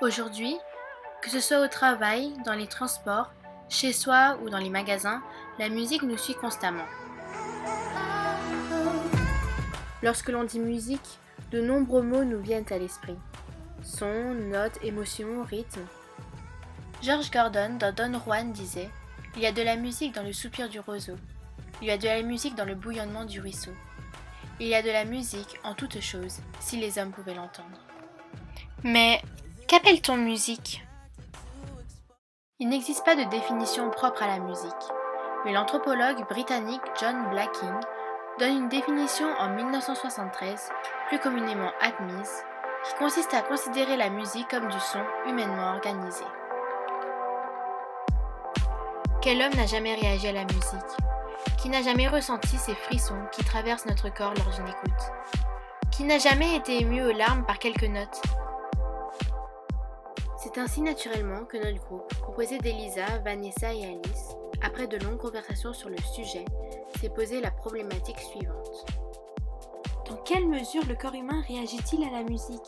Aujourd'hui, que ce soit au travail, dans les transports, chez soi ou dans les magasins, la musique nous suit constamment. Lorsque l'on dit musique, de nombreux mots nous viennent à l'esprit. Son, notes, émotions, rythme. George Gordon dans Don Juan disait « Il y a de la musique dans le soupir du roseau. Il y a de la musique dans le bouillonnement du ruisseau. Il y a de la musique en toutes choses, si les hommes pouvaient l'entendre. » Mais qu'appelle-t-on musique ? Il n'existe pas de définition propre à la musique, mais l'anthropologue britannique John Blacking donne une définition en 1973, plus communément admise, qui consiste à considérer la musique comme du son humainement organisé. Quel homme n'a jamais réagi à la musique ? Qui n'a jamais ressenti ces frissons qui traversent notre corps lors d'une écoute ? Qui n'a jamais été ému aux larmes par quelques notes ? C'est ainsi naturellement que notre groupe, composé d'Elisa, Vanessa et Alice, après de longues conversations sur le sujet, s'est posé la problématique suivante. Dans quelle mesure le corps humain réagit-il à la musique ?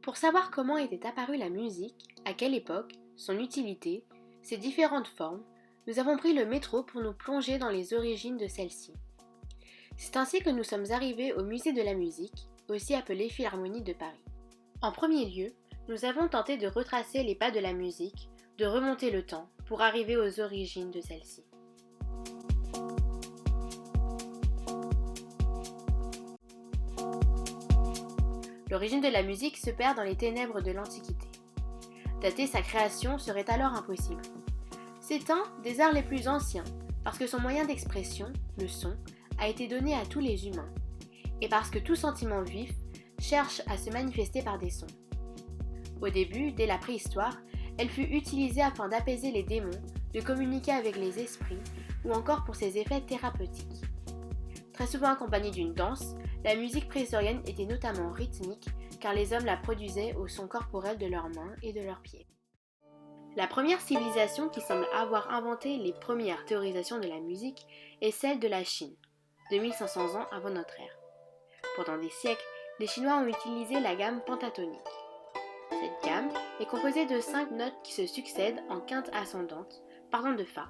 Pour savoir comment était apparue la musique, à quelle époque, son utilité, ses différentes formes, nous avons pris le métro pour nous plonger dans les origines de celle-ci. C'est ainsi que nous sommes arrivés au Musée de la musique, aussi appelé Philharmonie de Paris. En premier lieu, nous avons tenté de retracer les pas de la musique, de remonter le temps pour arriver aux origines de celle-ci. L'origine de la musique se perd dans les ténèbres de l'Antiquité. Dater sa création serait alors impossible. C'est un des arts les plus anciens, parce que son moyen d'expression, le son, a été donné à tous les humains, et parce que tout sentiment vif cherche à se manifester par des sons. Au début, dès la préhistoire, elle fut utilisée afin d'apaiser les démons, de communiquer avec les esprits, ou encore pour ses effets thérapeutiques. Très souvent accompagnée d'une danse, la musique préhistorienne était notamment rythmique, car les hommes la produisaient au son corporel de leurs mains et de leurs pieds. La première civilisation qui semble avoir inventé les premières théorisations de la musique est celle de la Chine, 2500 ans avant notre ère. Pendant des siècles, les Chinois ont utilisé la gamme pentatonique. Cette gamme est composée de 5 notes qui se succèdent en quinte ascendante, partant de Fa,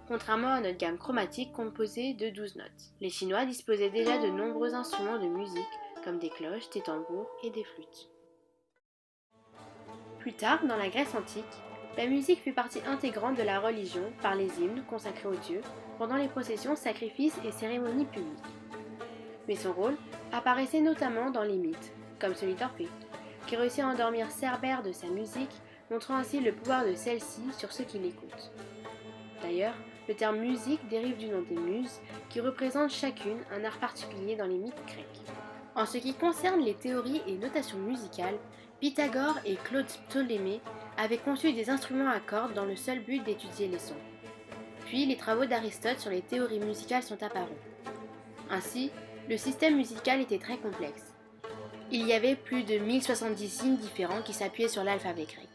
contrairement à notre gamme chromatique composée de 12 notes. Les Chinois disposaient déjà de nombreux instruments de musique, comme des cloches, des tambours et des flûtes. Plus tard, dans la Grèce antique, la musique fut partie intégrante de la religion par les hymnes consacrés aux dieux pendant les processions, sacrifices et cérémonies publiques. Mais son rôle apparaissait notamment dans les mythes, comme celui d'Orphée, qui réussit à endormir Cerbère de sa musique, montrant ainsi le pouvoir de celle-ci sur ceux qui l'écoutent. D'ailleurs, le terme musique dérive du nom des muses, qui représentent chacune un art particulier dans les mythes grecs. En ce qui concerne les théories et notations musicales, Pythagore et Claude Ptolémée avaient conçu des instruments à cordes dans le seul but d'étudier les sons. Puis les travaux d'Aristote sur les théories musicales sont apparus. Ainsi, le système musical était très complexe. Il y avait plus de 1070 signes différents qui s'appuyaient sur l'alphabet grec.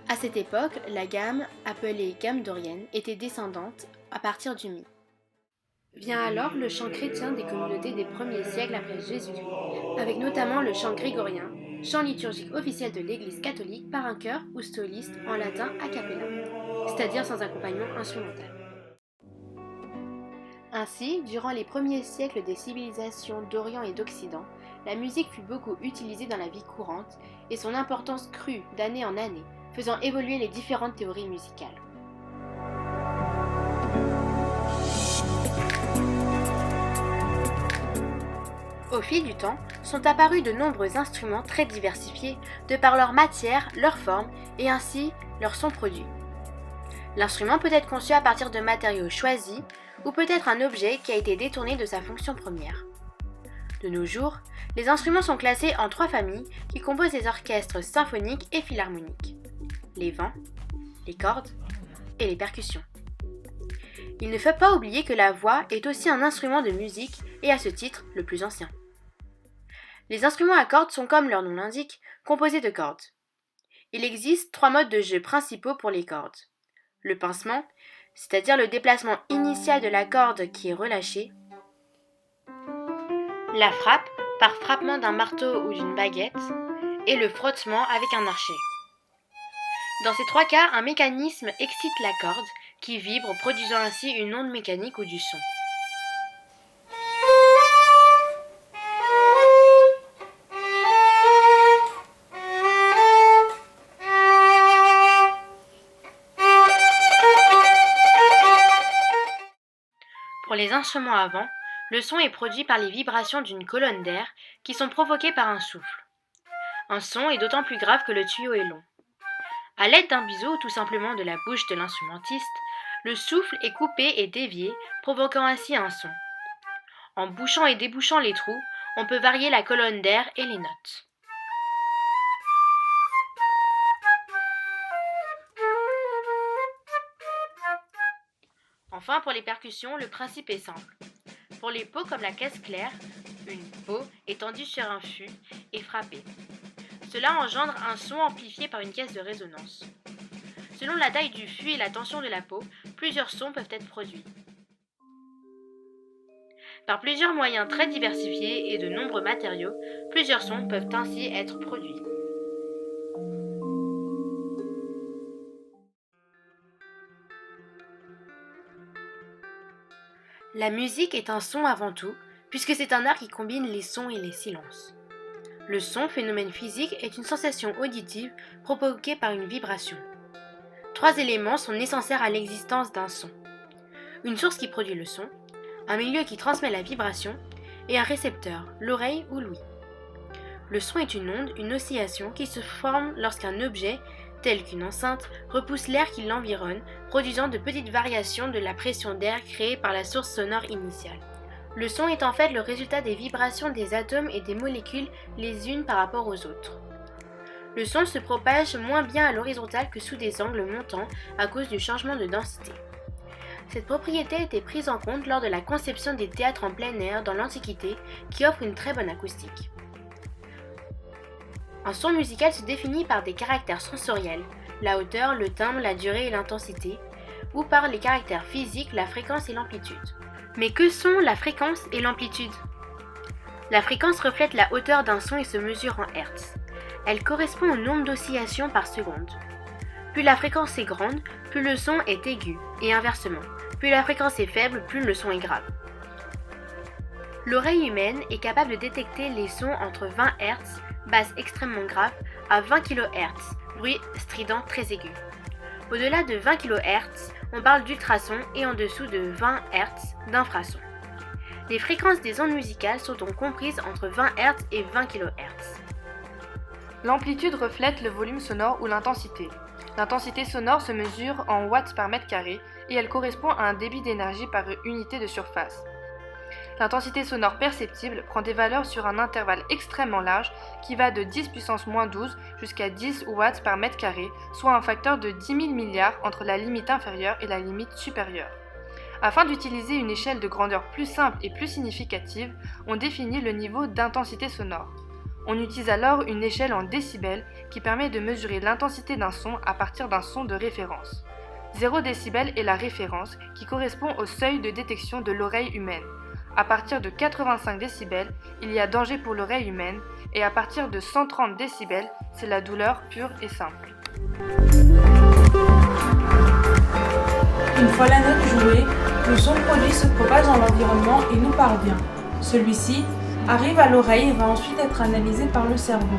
À cette époque, la gamme, appelée gamme dorienne, était descendante à partir du mi. Vient alors le chant chrétien des communautés des premiers siècles après Jésus-Christ, avec notamment le chant grégorien, chant liturgique officiel de l'Église catholique par un chœur ou soliste en latin a cappella, c'est-à-dire sans accompagnement instrumental. Ainsi, durant les premiers siècles des civilisations d'Orient et d'Occident, la musique fut beaucoup utilisée dans la vie courante et son importance crut d'année en année, faisant évoluer les différentes théories musicales. Au fil du temps, sont apparus de nombreux instruments très diversifiés de par leur matière, leur forme et ainsi leur son produit. L'instrument peut être conçu à partir de matériaux choisis ou peut être un objet qui a été détourné de sa fonction première. De nos jours, les instruments sont classés en 3 familles qui composent les orchestres symphoniques et philharmoniques: les vents, les cordes et les percussions. Il ne faut pas oublier que la voix est aussi un instrument de musique et à ce titre le plus ancien. Les instruments à cordes sont, comme leur nom l'indique, composés de cordes. Il existe 3 modes de jeu principaux pour les cordes: Le pincement, c'est-à-dire le déplacement initial de la corde qui est relâchée. La frappe, par frappement d'un marteau ou d'une baguette. Et le frottement avec un archet. Dans ces 3 cas, un mécanisme excite la corde, qui vibre, produisant ainsi une onde mécanique ou du son. Pour les instruments à vent, le son est produit par les vibrations d'une colonne d'air qui sont provoquées par un souffle. Un son est d'autant plus grave que le tuyau est long. À l'aide d'un biseau ou tout simplement de la bouche de l'instrumentiste, le souffle est coupé et dévié, provoquant ainsi un son. En bouchant et débouchant les trous, on peut varier la colonne d'air et les notes. Enfin, pour les percussions, le principe est simple. Pour les pots comme la caisse claire, une peau est tendue sur un fût et frappée. Cela engendre un son amplifié par une caisse de résonance. Selon la taille du fût et la tension de la peau, plusieurs sons peuvent être produits. Par plusieurs moyens très diversifiés et de nombreux matériaux, plusieurs sons peuvent ainsi être produits. La musique est un son avant tout, puisque c'est un art qui combine les sons et les silences. Le son, phénomène physique, est une sensation auditive provoquée par une vibration. 3 éléments sont nécessaires à l'existence d'un son. Une source qui produit le son, un milieu qui transmet la vibration et un récepteur, l'oreille ou l'ouïe. Le son est une onde, une oscillation qui se forme lorsqu'un objet, tel qu'une enceinte, repousse l'air qui l'environne, produisant de petites variations de la pression d'air créée par la source sonore initiale. Le son est en fait le résultat des vibrations des atomes et des molécules les unes par rapport aux autres. Le son se propage moins bien à l'horizontale que sous des angles montants à cause du changement de densité. Cette propriété a été prise en compte lors de la conception des théâtres en plein air dans l'Antiquité qui offrent une très bonne acoustique. Un son musical se définit par des caractères sensoriels, la hauteur, le timbre, la durée et l'intensité, ou par les caractères physiques, la fréquence et l'amplitude. Mais que sont la fréquence et l'amplitude ? La fréquence reflète la hauteur d'un son et se mesure en hertz. Elle correspond au nombre d'oscillations par seconde. Plus la fréquence est grande, plus le son est aigu, et inversement. Plus la fréquence est faible, plus le son est grave. L'oreille humaine est capable de détecter les sons entre 20 Hz, basse extrêmement grave, à 20 kHz, bruit strident très aigu. Au-delà de 20 kHz, on parle d'ultrason et en dessous de 20 Hz d'infrason. Les fréquences des ondes musicales sont donc comprises entre 20 Hz et 20 kHz. L'amplitude reflète le volume sonore ou l'intensité. L'intensité sonore se mesure en watts par mètre carré et elle correspond à un débit d'énergie par unité de surface. L'intensité sonore perceptible prend des valeurs sur un intervalle extrêmement large qui va de 10 puissance moins 12 jusqu'à 10 watts par mètre carré, soit un facteur de 10 000 milliards entre la limite inférieure et la limite supérieure. Afin d'utiliser une échelle de grandeur plus simple et plus significative, on définit le niveau d'intensité sonore. On utilise alors une échelle en décibels qui permet de mesurer l'intensité d'un son à partir d'un son de référence. 0 décibel est la référence qui correspond au seuil de détection de l'oreille humaine. À partir de 85 décibels, il y a danger pour l'oreille humaine et à partir de 130 décibels, c'est la douleur pure et simple. Une fois la note jouée, le son produit se propage dans l'environnement et nous parvient. Celui-ci arrive à l'oreille et va ensuite être analysé par le cerveau.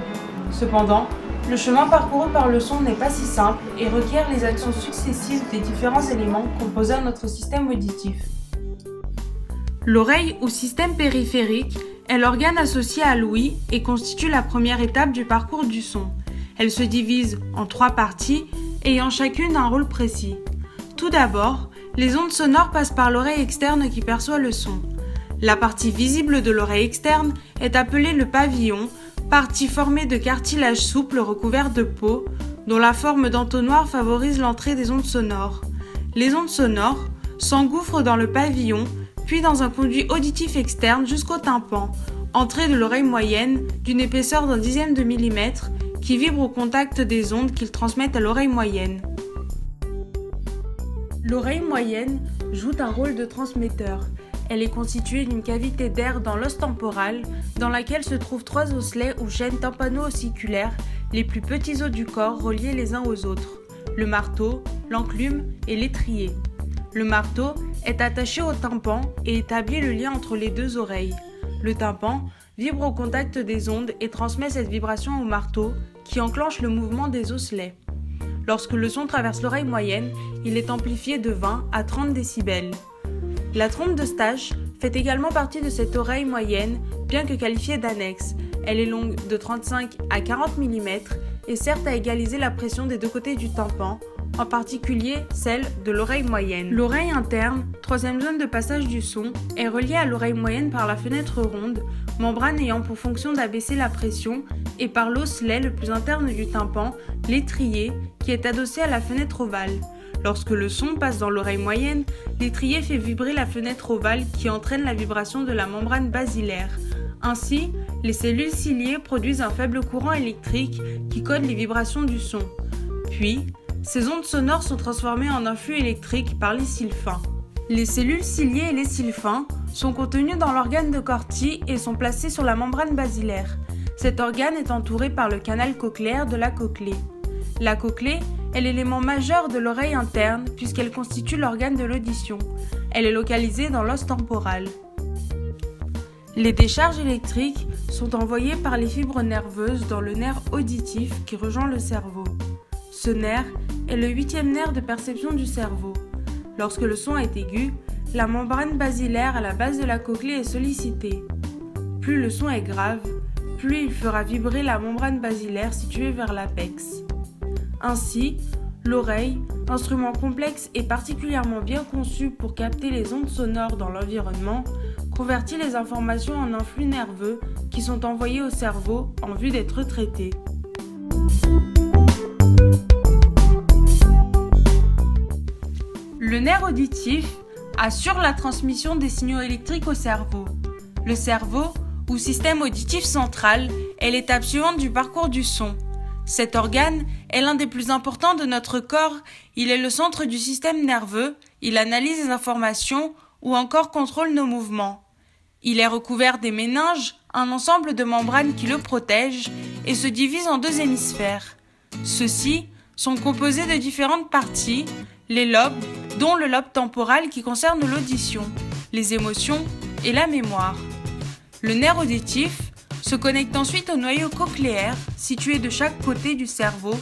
Cependant, le chemin parcouru par le son n'est pas si simple et requiert les actions successives des différents éléments composant notre système auditif. L'oreille ou système périphérique est l'organe associé à l'ouïe et constitue la première étape du parcours du son. Elle se divise en 3 parties ayant chacune un rôle précis. Tout d'abord, les ondes sonores passent par l'oreille externe qui perçoit le son. La partie visible de l'oreille externe est appelée le pavillon, partie formée de cartilage souple recouvert de peau, dont la forme d'entonnoir favorise l'entrée des ondes sonores. Les ondes sonores s'engouffrent dans le pavillon, puis dans un conduit auditif externe jusqu'au tympan, entrée de l'oreille moyenne d'une épaisseur d'un dixième de millimètre qui vibre au contact des ondes qu'ils transmettent à l'oreille moyenne. L'oreille moyenne joue un rôle de transmetteur. Elle est constituée d'une cavité d'air dans l'os temporal, dans laquelle se trouvent 3 osselets ou chaînes tympano-ossiculaires, les plus petits os du corps reliés les uns aux autres, le marteau, l'enclume et l'étrier. Le marteau est attaché au tympan et établit le lien entre les 2 oreilles. Le tympan vibre au contact des ondes et transmet cette vibration au marteau, qui enclenche le mouvement des osselets. Lorsque le son traverse l'oreille moyenne, il est amplifié de 20 à 30 décibels. La trompe d'Eustache fait également partie de cette oreille moyenne, bien que qualifiée d'annexe. Elle est longue de 35 à 40 mm et sert à égaliser la pression des 2 côtés du tympan, en particulier celle de l'oreille moyenne. L'oreille interne, 3e zone de passage du son, est reliée à l'oreille moyenne par la fenêtre ronde, membrane ayant pour fonction d'abaisser la pression, et par l'osselet le plus interne du tympan, l'étrier, qui est adossé à la fenêtre ovale. Lorsque le son passe dans l'oreille moyenne, l'étrier fait vibrer la fenêtre ovale qui entraîne la vibration de la membrane basilaire. Ainsi, les cellules ciliées produisent un faible courant électrique qui code les vibrations du son. Puis, ces ondes sonores sont transformées en un flux électrique par les cils fins. Les cellules ciliées et les cils fins sont contenues dans l'organe de Corti et sont placées sur la membrane basilaire. Cet organe est entouré par le canal cochléaire de la cochlée. La cochlée est l'élément majeur de l'oreille interne puisqu'elle constitue l'organe de l'audition. Elle est localisée dans l'os temporal. Les décharges électriques sont envoyées par les fibres nerveuses dans le nerf auditif qui rejoint le cerveau. Ce nerf est le 8e nerf de perception du cerveau. Lorsque le son est aigu, la membrane basilaire à la base de la cochlée est sollicitée. Plus le son est grave, plus il fera vibrer la membrane basilaire située vers l'apex. Ainsi, l'oreille, instrument complexe et particulièrement bien conçu pour capter les ondes sonores dans l'environnement, convertit les informations en un flux nerveux qui sont envoyés au cerveau en vue d'être traités. Le nerf auditif assure la transmission des signaux électriques au cerveau. Le cerveau, ou système auditif central, est l'étape suivante du parcours du son. Cet organe est l'un des plus importants de notre corps, il est le centre du système nerveux, il analyse les informations ou encore contrôle nos mouvements. Il est recouvert des méninges, un ensemble de membranes qui le protègent, et se divise en 2 hémisphères. Ceux-ci sont composés de différentes parties, les lobes, dont le lobe temporal qui concerne l'audition, les émotions et la mémoire. Le nerf auditif se connecte ensuite au noyau cochléaire, situé de chaque côté du cerveau,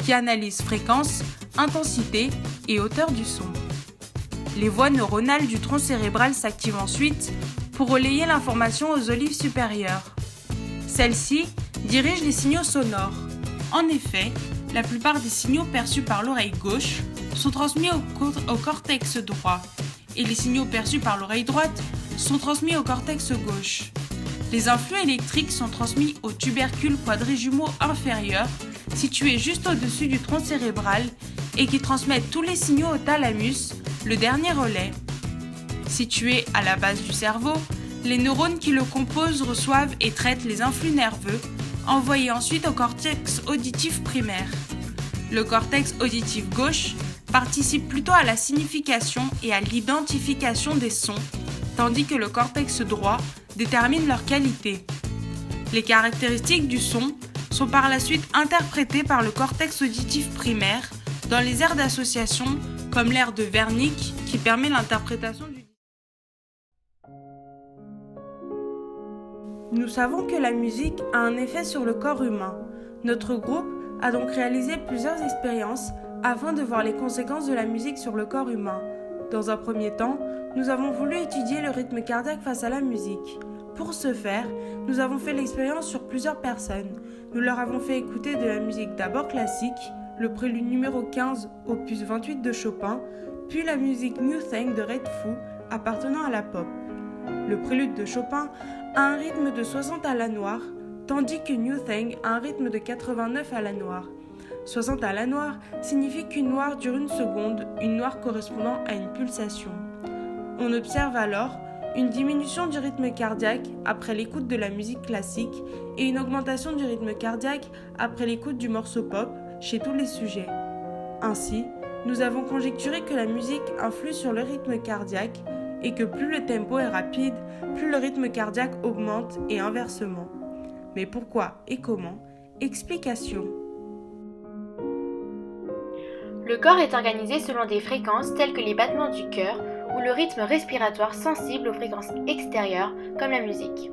qui analyse fréquence, intensité et hauteur du son. Les voies neuronales du tronc cérébral s'activent ensuite pour relayer l'information aux olives supérieures. Celles-ci dirigent les signaux sonores. En effet, la plupart des signaux perçus par l'oreille gauche sont transmis au cortex droit et les signaux perçus par l'oreille droite sont transmis au cortex gauche. Les influx électriques sont transmis au tubercule quadrijumeau inférieur, situé juste au-dessus du tronc cérébral et qui transmettent tous les signaux au thalamus, le dernier relais. Situé à la base du cerveau, les neurones qui le composent reçoivent et traitent les influx nerveux, envoyés ensuite au cortex auditif primaire. Le cortex auditif gauche participe plutôt à la signification et à l'identification des sons, tandis que le cortex droit détermine leur qualité. Les caractéristiques du son sont par la suite interprétées par le cortex auditif primaire dans les aires d'association comme l'aire de Wernicke qui permet l'interprétation du... Nous savons que la musique a un effet sur le corps humain. Notre groupe a donc réalisé plusieurs expériences afin de voir les conséquences de la musique sur le corps humain. Dans un premier temps, nous avons voulu étudier le rythme cardiaque face à la musique. Pour ce faire, nous avons fait l'expérience sur plusieurs personnes. Nous leur avons fait écouter de la musique d'abord classique, le prélude numéro 15, opus 28 de Chopin, puis la musique New Thing de Red Foo, appartenant à la pop. Le prélude de Chopin a un rythme de 60 à la noire, tandis que New Thing a un rythme de 89 à la noire. 60 à la noire signifie qu'une noire dure 1 seconde, une noire correspondant à une pulsation. On observe alors une diminution du rythme cardiaque après l'écoute de la musique classique et une augmentation du rythme cardiaque après l'écoute du morceau pop chez tous les sujets. Ainsi, nous avons conjecturé que la musique influe sur le rythme cardiaque et que plus le tempo est rapide, plus le rythme cardiaque augmente et inversement. Mais pourquoi et comment? Explication. Le corps est organisé selon des fréquences telles que les battements du cœur ou le rythme respiratoire sensible aux fréquences extérieures comme la musique.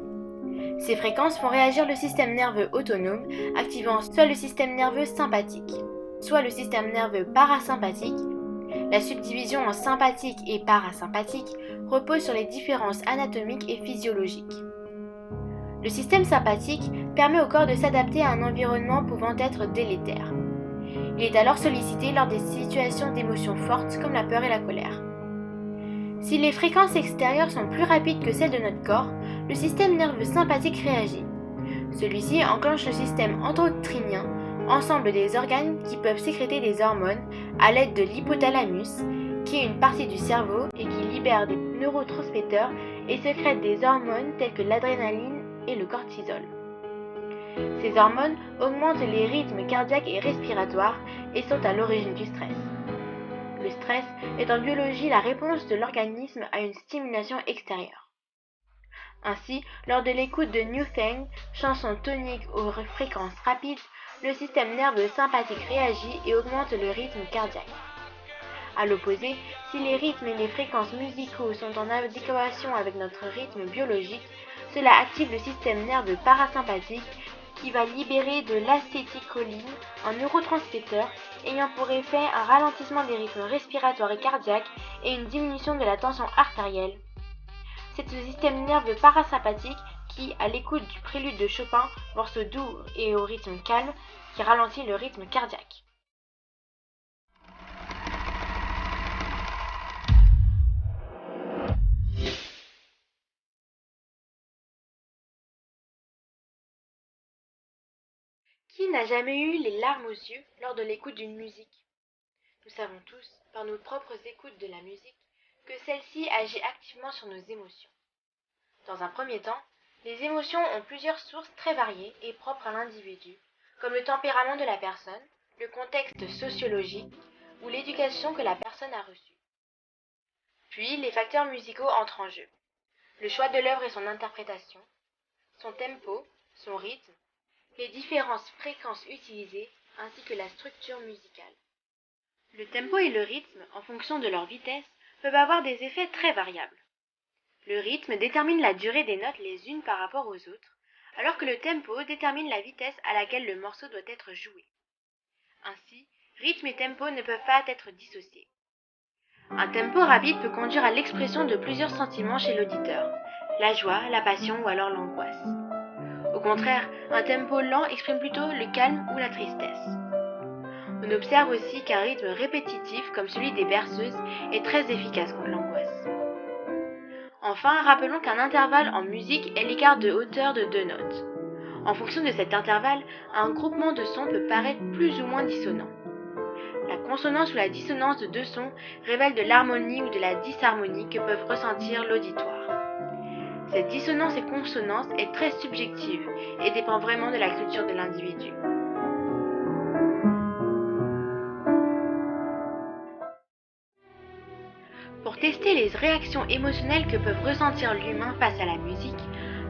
Ces fréquences font réagir le système nerveux autonome, activant soit le système nerveux sympathique, soit le système nerveux parasympathique. La subdivision en sympathique et parasympathique repose sur les différences anatomiques et physiologiques. Le système sympathique permet au corps de s'adapter à un environnement pouvant être délétère. Il est alors sollicité lors des situations d'émotions fortes comme la peur et la colère. Si les fréquences extérieures sont plus rapides que celles de notre corps, le système nerveux sympathique réagit. Celui-ci enclenche le système endocrinien, ensemble des organes qui peuvent sécréter des hormones à l'aide de l'hypothalamus, qui est une partie du cerveau et qui libère des neurotransmetteurs et sécrète des hormones telles que l'adrénaline et le cortisol. Ces hormones augmentent les rythmes cardiaques et respiratoires et sont à l'origine du stress. Le stress est en biologie la réponse de l'organisme à une stimulation extérieure. Ainsi, lors de l'écoute de New Thing, chanson tonique aux fréquences rapides, le système nerveux sympathique réagit et augmente le rythme cardiaque. À l'opposé, si les rythmes et les fréquences musicaux sont en adéquation avec notre rythme biologique, cela active le système nerveux parasympathique qui va libérer de l'acétylcholine, un neurotransmetteur ayant pour effet un ralentissement des rythmes respiratoires et cardiaques et une diminution de la tension artérielle. C'est ce système nerveux parasympathique qui, à l'écoute du prélude de Chopin, morceau doux et au rythme calme, qui ralentit le rythme cardiaque. Qui n'a jamais eu les larmes aux yeux lors de l'écoute d'une musique? Nous savons tous, par nos propres écoutes de la musique, que celle-ci agit activement sur nos émotions. Dans un premier temps, les émotions ont plusieurs sources très variées et propres à l'individu, comme le tempérament de la personne, le contexte sociologique ou l'éducation que la personne a reçue. Puis, les facteurs musicaux entrent en jeu. Le choix de l'œuvre et son interprétation, son tempo, son rythme, les différentes fréquences utilisées ainsi que la structure musicale. Le tempo et le rythme, en fonction de leur vitesse, peuvent avoir des effets très variables. Le rythme détermine la durée des notes les unes par rapport aux autres, alors que le tempo détermine la vitesse à laquelle le morceau doit être joué. Ainsi, rythme et tempo ne peuvent pas être dissociés. Un tempo rapide peut conduire à l'expression de plusieurs sentiments chez l'auditeur, la joie, la passion ou alors l'angoisse. Au contraire, un tempo lent exprime plutôt le calme ou la tristesse. On observe aussi qu'un rythme répétitif, comme celui des berceuses, est très efficace contre l'angoisse. Enfin, rappelons qu'un intervalle en musique est l'écart de hauteur de deux notes. En fonction de cet intervalle, un groupement de sons peut paraître plus ou moins dissonant. La consonance ou la dissonance de deux sons révèle de l'harmonie ou de la disharmonie que peuvent ressentir l'auditoire. Cette dissonance et consonance est très subjective et dépend vraiment de la culture de l'individu. Pour tester les réactions émotionnelles que peuvent ressentir l'humain face à la musique,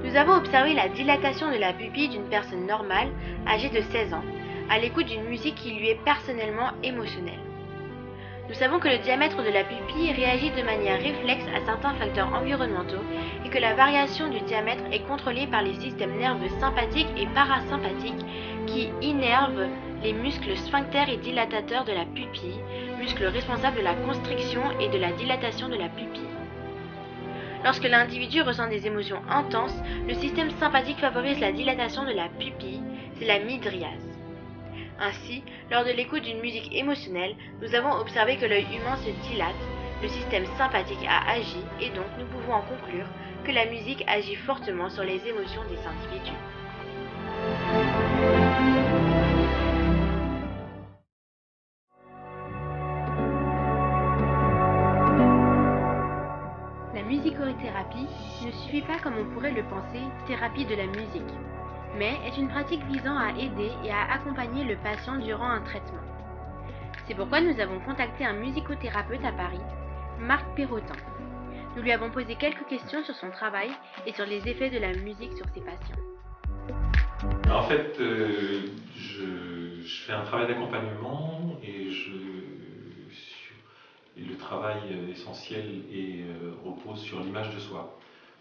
nous avons observé la dilatation de la pupille d'une personne normale, âgée de 16 ans, à l'écoute d'une musique qui lui est personnellement émotionnelle. Nous savons que le diamètre de la pupille réagit de manière réflexe à certains facteurs environnementaux et que la variation du diamètre est contrôlée par les systèmes nerveux sympathiques et parasympathiques qui innervent les muscles sphincters et dilatateurs de la pupille, muscles responsables de la constriction et de la dilatation de la pupille. Lorsque l'individu ressent des émotions intenses, le système sympathique favorise la dilatation de la pupille, c'est la mydriase. Ainsi, lors de l'écoute d'une musique émotionnelle, nous avons observé que l'œil humain se dilate, le système sympathique a agi et donc nous pouvons en conclure que la musique agit fortement sur les émotions des individus. La musicothérapie ne suffit pas, comme on pourrait le penser, thérapie de la musique, mais est une pratique visant à aider et à accompagner le patient durant un traitement. C'est pourquoi nous avons contacté un musicothérapeute à Paris, Marc Perrotin. Nous lui avons posé quelques questions sur son travail et sur les effets de la musique sur ses patients. En fait, je fais un travail d'accompagnement et le travail essentiel repose sur l'image de soi,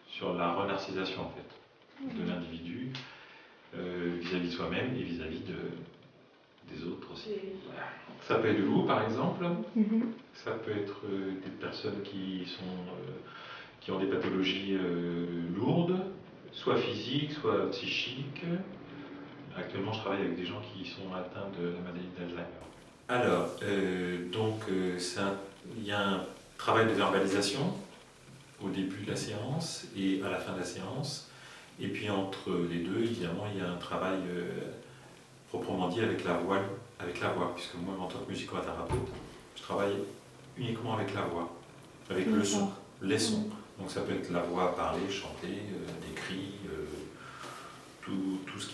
sur la renarcisation en fait, de l'individu vis-à-vis de soi-même et vis-à-vis des autres aussi. Ça peut être vous par exemple, ça peut être des personnes qui ont des pathologies lourdes, soit physiques, soit psychiques. Actuellement, je travaille avec des gens qui sont atteints de la maladie d'Alzheimer. Alors, il y a un travail de verbalisation au début de la séance et à la fin de la séance. Et puis entre les deux, évidemment, il y a un travail proprement dit avec la voix, puisque moi, en tant que musicothérapeute, je travaille uniquement avec la voix, avec le son, les sons. Donc ça peut être la voix parler, chanter, des cris, tout ce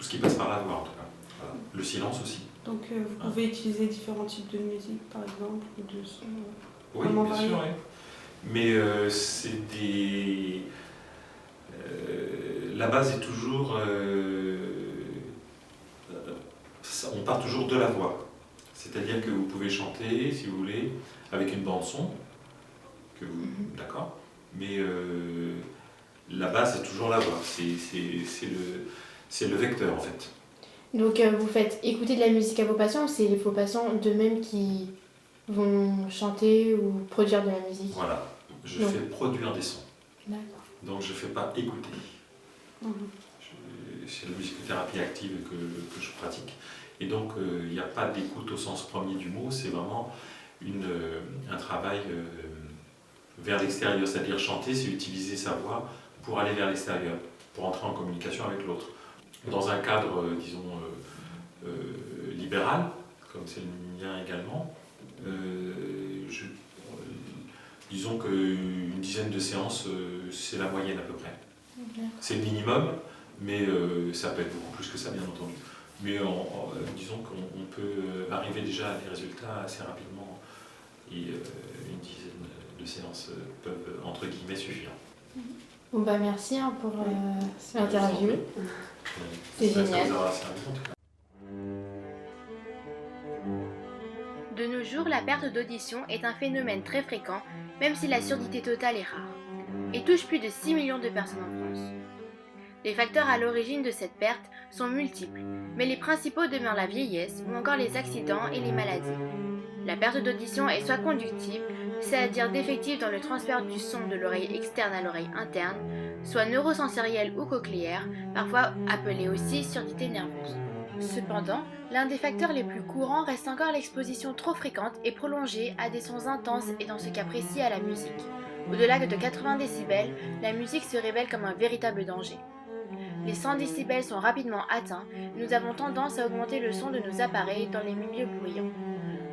qui passe par la voix en tout cas. Voilà. Le silence aussi. Donc vous pouvez utiliser différents types de musique par exemple, ou de sons. Oui, bien sûr, oui. Mais la base est toujours... on part toujours de la voix. C'est-à-dire que vous pouvez chanter, si vous voulez, avec une bande-son, d'accord, mais la base est toujours la voix. C'est le vecteur, en fait. Donc vous faites écouter de la musique à vos patients ou c'est vos patients d'eux-mêmes qui vont chanter ou produire de la musique? Voilà, je fais produire des sons. D'accord. Donc je ne fais pas écouter. C'est la musicothérapie active que je pratique. Et donc il n'y a pas d'écoute au sens premier du mot, c'est vraiment un travail vers l'extérieur. C'est-à-dire chanter, c'est utiliser sa voix pour aller vers l'extérieur, pour entrer en communication avec l'autre. Dans un cadre, disons, libéral, comme c'est le mien également, disons qu'une dizaine de séances, c'est la moyenne à peu près. C'est le minimum, mais ça peut être beaucoup plus que ça, bien entendu. Mais disons qu'on peut arriver déjà à des résultats assez rapidement et une dizaine de séances peuvent, entre guillemets, suffire. Bon bah merci pour l'interview. C'est génial. De nos jours, la perte d'audition est un phénomène très fréquent, même si la surdité totale est rare, et touche plus de 6 millions de personnes en France. Les facteurs à l'origine de cette perte sont multiples, mais les principaux demeurent la vieillesse ou encore les accidents et les maladies. La perte d'audition est soit conductive, c'est-à-dire défective dans le transfert du son de l'oreille externe à l'oreille interne, soit neurosensorielle ou cochléaire, parfois appelée aussi surdité nerveuse. Cependant, l'un des facteurs les plus courants reste encore l'exposition trop fréquente et prolongée à des sons intenses et dans ce cas précis à la musique. Au-delà de 80 décibels, la musique se révèle comme un véritable danger. Les 100 décibels sont rapidement atteints et nous avons tendance à augmenter le son de nos appareils dans les milieux bruyants.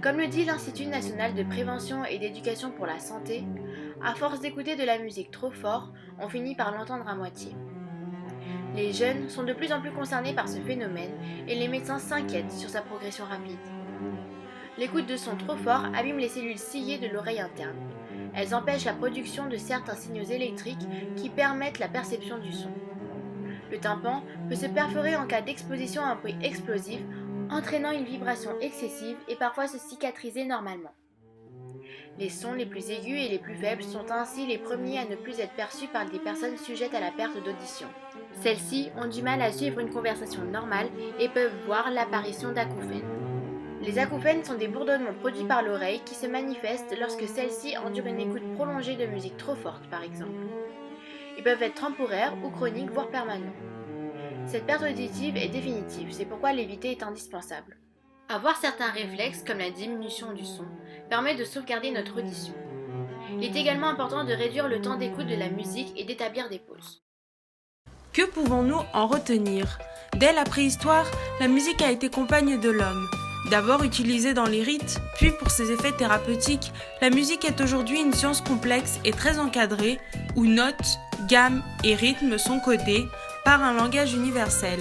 Comme le dit l'Institut national de prévention et d'éducation pour la santé, à force d'écouter de la musique trop fort, on finit par l'entendre à moitié. Les jeunes sont de plus en plus concernés par ce phénomène et les médecins s'inquiètent sur sa progression rapide. L'écoute de sons trop forts abîme les cellules ciliées de l'oreille interne. Elles empêchent la production de certains signaux électriques qui permettent la perception du son. Le tympan peut se perforer en cas d'exposition à un bruit explosif, entraînant une vibration excessive et parfois se cicatriser normalement. Les sons les plus aigus et les plus faibles sont ainsi les premiers à ne plus être perçus par des personnes sujettes à la perte d'audition. Celles-ci ont du mal à suivre une conversation normale et peuvent voir l'apparition d'acouphènes. Les acouphènes sont des bourdonnements produits par l'oreille qui se manifestent lorsque celle-ci endure une écoute prolongée de musique trop forte par exemple. Ils peuvent être temporaires ou chroniques voire permanents. Cette perte auditive est définitive, c'est pourquoi l'éviter est indispensable. Avoir certains réflexes comme la diminution du son permet de sauvegarder notre audition. Il est également important de réduire le temps d'écoute de la musique et d'établir des pauses. Que pouvons-nous en retenir? Dès la préhistoire, la musique a été compagne de l'homme. D'abord utilisée dans les rites, puis pour ses effets thérapeutiques, la musique est aujourd'hui une science complexe et très encadrée, où notes, gammes et rythmes sont codés par un langage universel.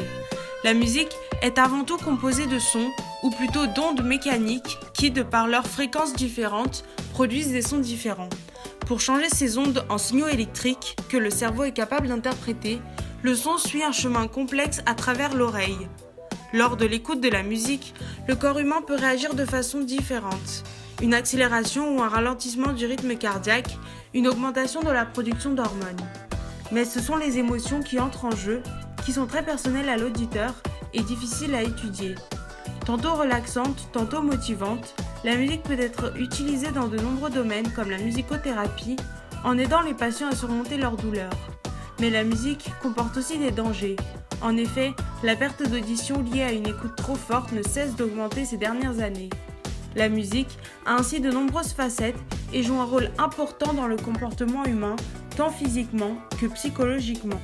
La musique est avant tout composée de sons, ou plutôt d'ondes mécaniques qui, de par leurs fréquences différentes, produisent des sons différents. Pour changer ces ondes en signaux électriques que le cerveau est capable d'interpréter, le son suit un chemin complexe à travers l'oreille. Lors de l'écoute de la musique, le corps humain peut réagir de façon différente. Une accélération ou un ralentissement du rythme cardiaque, une augmentation de la production d'hormones. Mais ce sont les émotions qui entrent en jeu, qui sont très personnelles à l'auditeur et difficiles à étudier. Tantôt relaxante, tantôt motivante, la musique peut être utilisée dans de nombreux domaines comme la musicothérapie, en aidant les patients à surmonter leurs douleurs. Mais la musique comporte aussi des dangers. En effet, la perte d'audition liée à une écoute trop forte ne cesse d'augmenter ces dernières années. La musique a ainsi de nombreuses facettes et joue un rôle important dans le comportement humain, tant physiquement que psychologiquement.